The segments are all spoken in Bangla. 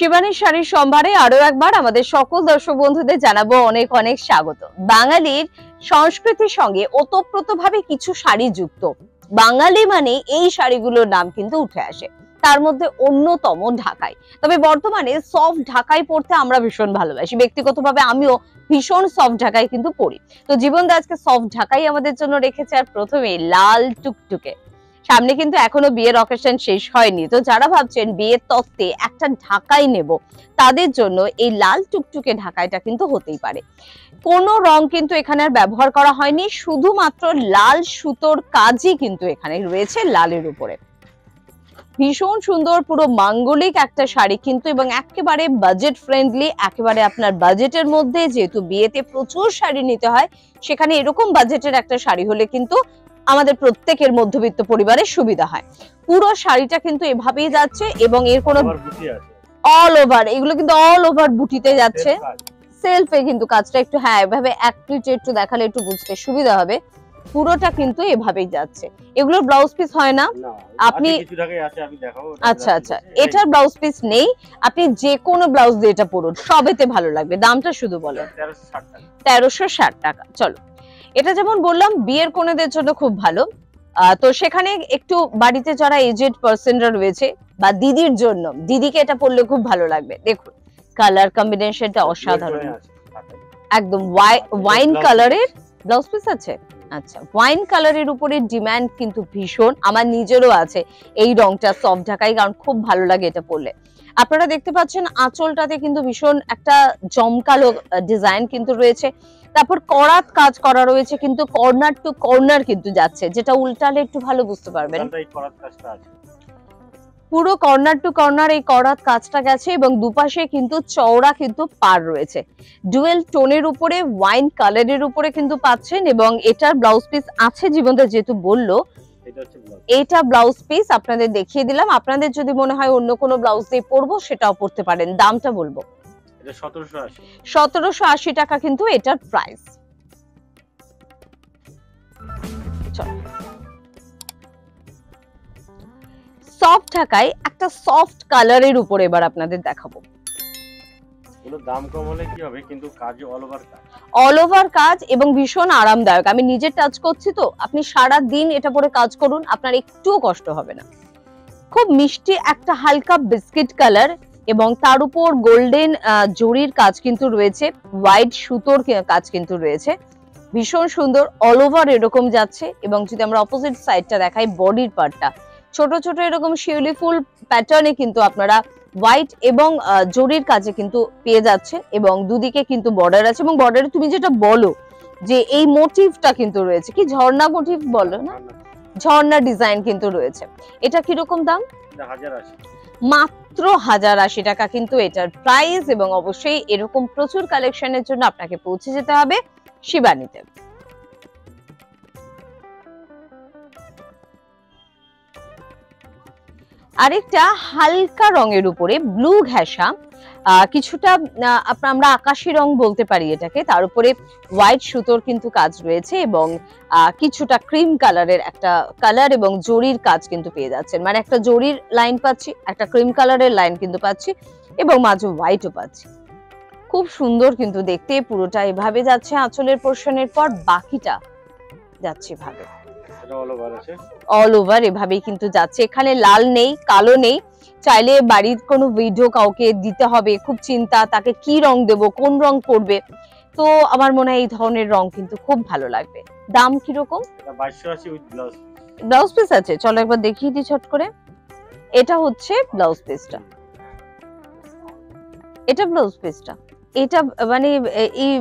শিবানীর শাড়ির সম্ভারে আরো একবার আমাদের সকল দর্শক বন্ধুদের জানাবো অনেক অনেক স্বাগত। বাঙালির সংস্কৃতির সঙ্গে ওতপ্রোতভাবে কিছু শাড়ি যুক্ত। বাঙালি মানে এই শাড়িগুলোর নাম কিন্তু উঠে আসে, তার মধ্যে অন্যতম ঢাকাই। তবে বর্তমানে সফট ঢাকাই পরতে আমরা ভীষণ ভালোবাসি। ব্যক্তিগতভাবে আমিও ভীষণ সফট ঢাকাই কিন্তু পরি। তো জীবন দা আজকে সফট ঢাকাই আমাদের জন্য রেখেছে। আর প্রথমে লাল টুকটুকে, সামনে কিন্তু এখনো বিয়ের অকেশন শেষ হয়নি, তো যারা ভাবছেন বিয়ের তত্ত্বে একটা ঢাকাই নেব তাদের জন্য এই লাল টুকটুকে ঢাকাইটা কিন্তু হতেই পারে। কোনো রং কিন্তু এখানে আর ব্যবহার করা হয়নি, শুধুমাত্র লাল সুতোর কাজই কিন্তু এখানে রয়েছে লালের উপরে। ভীষণ সুন্দর, পুরো মাঙ্গলিক একটা শাড়ি কিন্তু, এবং একেবারে বাজেট ফ্রেন্ডলি, একেবারে আপনার বাজেটের মধ্যে। যেহেতু বিয়েতে প্রচুর শাড়ি নিতে হয়, সেখানে এরকম বাজেটের একটা শাড়ি হলে কিন্তু আমাদের প্রত্যেকের মধ্যবিত্ত পরিবারের সুবিধা হয়। পুরো শাড়িটা কিন্তু এভাবেই যাচ্ছে এবং এর কোনো অল ওভার, এগুলো কিন্তু অল ওভার বুটিতে যাচ্ছে। সেলফে কিন্তু কাজটা একটু এভাবে একটু দেখালে একটু বুঝতে সুবিধা হবে। পুরোটা কিন্তু এভাবেই যাচ্ছে। এগুলো ব্লাউজ পিস হয় না, আপনি আচ্ছা আচ্ছা এটার ব্লাউজ পিস নেই, আপনি যে কোনো ব্লাউজ দিয়ে এটা পরুন, সবেতে ভালো লাগবে। দামটা শুধু বলেন। 1360 টাকা। চলো, এটা যেমন বললাম বিয়ের কনেদের জন্য খুব ভালো। তো সেখানে একটু বাড়িতে যারা এজেড পার্সনরা রয়েছে বা দিদির জন্য, দিদিকে এটা পরলে খুব ভালো লাগবে। দেখুন কালার কম্বিনেশনটা অসাধারণ, একদম ওয়াইন কালারের ব্লাউজ পিস আছে। আচ্ছা, ওয়াইন কালারের উপরে ডিমান্ড কিন্তু ভীষণ, আমার নিজেরও আছে এই রংটা সফট ঢাকাই, কারণ খুব ভালো লাগে এটা পরলে। আপনারা দেখতে পাচ্ছেন আঁচলটাতে কিন্তু ভীষণ একটা জমকালো ডিজাইন কিন্তু রয়েছে। তারপর করাত কাজ করা রয়েছে, কিন্তু কর্নার টু কর্নার কিন্তু যাচ্ছে, যেটা উল্টালে একটু ভালো বুঝতে পারবেন। পুরো কর্নার টু কর্নার এই করাত কাজটা গেছে, এবং দুপাশে কিন্তু চওড়া কিন্তু পার রয়েছে। ডুয়েল টোনের উপরে ওয়াইন কালারের উপরে কিন্তু পাচ্ছেন, এবং এটার ব্লাউজ পিস আছে। জীবনদা যেহেতু বললো এটা ব্লাউজ পিস আপনাদের দেখিয়ে দিলাম। আপনাদের যদি মনে হয় অন্য কোনো ব্লাউজ দিয়ে পরবো, সেটাও পরতে পারেন। দামটা বলবো, 1780 টাকা কিন্তু এটার প্রাইস। সফট ঢাকায় একটা সফট কালারের উপরে এবার আপনাদের দেখাবো। দাম কম হলে কি হবে, কিন্তু কাজ অল ওভার কাজ এবং ভীষণ আরামদায়ক। আমি নিজে টাচ করছি, তো আপনি সারা দিন এটা পরে কাজ করুন, আপনার একটুও কষ্ট হবে না। খুব মিষ্টি একটা হালকা বিস্কিট কালার, এবং তার উপর গোল্ডেন জরির কাজ কিন্তু রয়েছে, হোয়াইট সুতোর কাজ কিন্তু রয়েছে। ভীষণ সুন্দর, অল ওভার এরকম যাচ্ছে। এবং যদি আমরা অপোজিট সাইডটা দেখাই, বডির পার্টটা ছোট ছোট এরকম শিউলি ফুল প্যাটার্নে কিন্তু আপনারা হোয়াইট এবং জরির কাজে কিন্তু পেয়ে যাচ্ছেন, এবং দুদিকে কিন্তু বর্ডার আছে। এবং বর্ডারে তুমি যেটা বলো যে এই মোটিভটা কিন্তু রয়েছে, কি ঝর্ণা মোটিভ বলো না, ঝর্ণা ডিজাইন কিন্তু রয়েছে। এটা কিরকম দাম? মাত্র 1080 টাকা কিন্তু এটার প্রাইস। এবং অবশ্যই এরকম প্রচুর কালেকশনের জন্য আপনাকে পৌঁছে যেতে হবে শিবানীতে। আরেকটা হালকা রঙের উপরে ব্লু ঘেঁষা, কিছুটা আমরা আকাশি রং বলতে পারি এটাকে, তার উপরে হোয়াইট সুতোর কিন্তু কাজ রয়েছে, এবং কিছুটা ক্রিম কালারের একটা কালার এবং জরির কাজ কিন্তু পেয়ে যাচ্ছেন। মানে একটা জরির লাইন পাচ্ছি, একটা ক্রিম কালারের লাইন কিন্তু পাচ্ছি, এবং মাঝে হোয়াইটও পাচ্ছি। খুব সুন্দর কিন্তু দেখতে। পুরোটা এভাবে যাচ্ছে আঁচলের পোর্শনের পর, বাকিটা যাচ্ছে ভাবে অল ওভার এভাবেই কিন্তু যাচ্ছে। এখানে লাল নেই, কালো নেই। চাইলে বাড়ির কোনো ভিডিও কাউকে দিতে হবে, খুব চিন্তা তাকে কি রং দেব, কোন রং পরবে, তো আমার মনে হয় এই ধরনের রং কিন্তু খুব ভালো লাগবে। দাম কিরকম? 2280 উইথ ব্লাউজ পিস আছে। চলো একবার দেখিয়ে দিই ছোট করে। এটা হচ্ছে ব্লাউজ পিসটা, এটা ব্লাউজ পিসটা, এটা মানে এই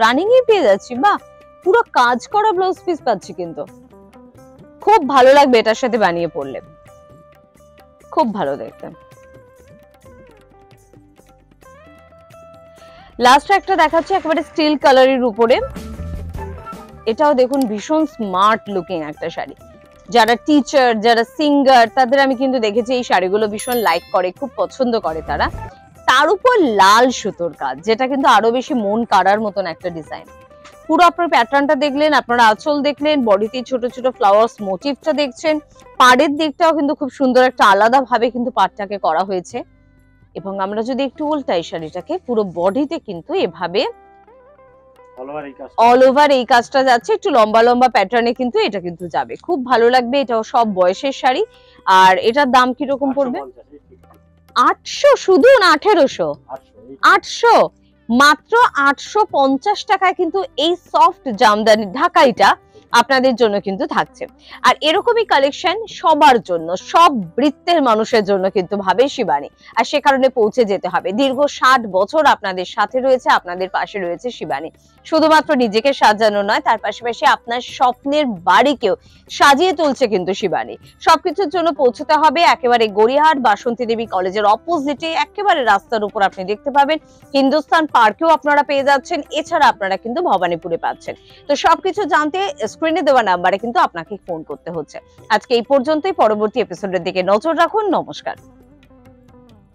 রানিং এ পেয়ে যাচ্ছি। বাহ, পুরো কাজ করা ব্লাউজ পিস পাচ্ছি, কিন্তু খুব ভালো লাগবে এটার সাথে বানিয়ে পরলে, খুব ভালো দেখতে। লাস্ট একটা দেখাচ্ছি একেবারে স্টিল কালারের উপরে। এটাও দেখুন ভীষণ স্মার্ট লুকিং একটা শাড়ি। যারা টিচার, যারা সিঙ্গার, তাদের আমি কিন্তু দেখেছি এই শাড়িগুলো ভীষণ লাইক করে, খুব পছন্দ করে তারা। তার উপর লাল সুতোর কাজ, যেটা কিন্তু আরো বেশি মন কাড়ার মতন একটা ডিজাইন। পুরো আপনার প্যাটার্নটা দেখলেন, আপনারা আঁচল দেখলেন, বডিতে ছোট ছোট ফ্লাওয়ার্স মোটিভটা দেখছেন। পাড়ের দিকটাও কিন্তু খুব সুন্দর একটা আলাদা ভাবে কিন্তু পাড়টাকে করা হয়েছে, এবং আমরা যদি একটু উল্টাই শাড়িটাকে, পুরো বডিতে কিন্তু এভাবে অল ওভার এই কাজটা যাচ্ছে, একটু লম্বা লম্বা প্যাটার্নে কিন্তু এটা কিন্তু যাবে, খুব ভালো লাগবে। এটাও সব বয়সের শাড়ি। আর এটার দাম কিরকম পড়বে? 800 শুধু না 1800? 800, মাত্র 850 টাকায় কিন্তু এই সফট জামদানি ঢাকাইটা আপনাদের জন্য কিন্তু থাকছে। আর এরকমই কালেকশন সবার জন্য, সব বৃত্তের মানুষের জন্য কিন্তু ভাবে শিবানী। আর সে কারণে পৌঁছে যেতে হবে। দীর্ঘ 60 বছর আপনাদের সাথে রয়েছে, আপনাদের পাশে রয়েছে শিবানী। শুধুমাত্র নিজেকে সাজানো নয়, তার পাশাপাশি আপনার স্বপ্নের বাড়িকেও সাজিয়ে তুলছে কিন্তু শিবানী। সবকিছুর জন্য পৌঁছতে হবে একেবারে গড়িয়াহাট বাসন্তী দেবী কলেজের অপোজিটে, একেবারে রাস্তার উপর আপনি দেখতে পাবেন হিন্দুস্তান পার্কেও আপনারা পেয়ে যাচ্ছেন। এছাড়া আপনারা কিন্তু ভবানীপুরে পাচ্ছেন। তো সবকিছু জানতে স্ক্রিনে দেওয়া নাম্বারে কিন্তু আপনাকে ফোন করতে হচ্ছে। আজকে এই পর্যন্তই, পরবর্তী এপিসোডের দিকে নজর রাখুন। নমস্কার।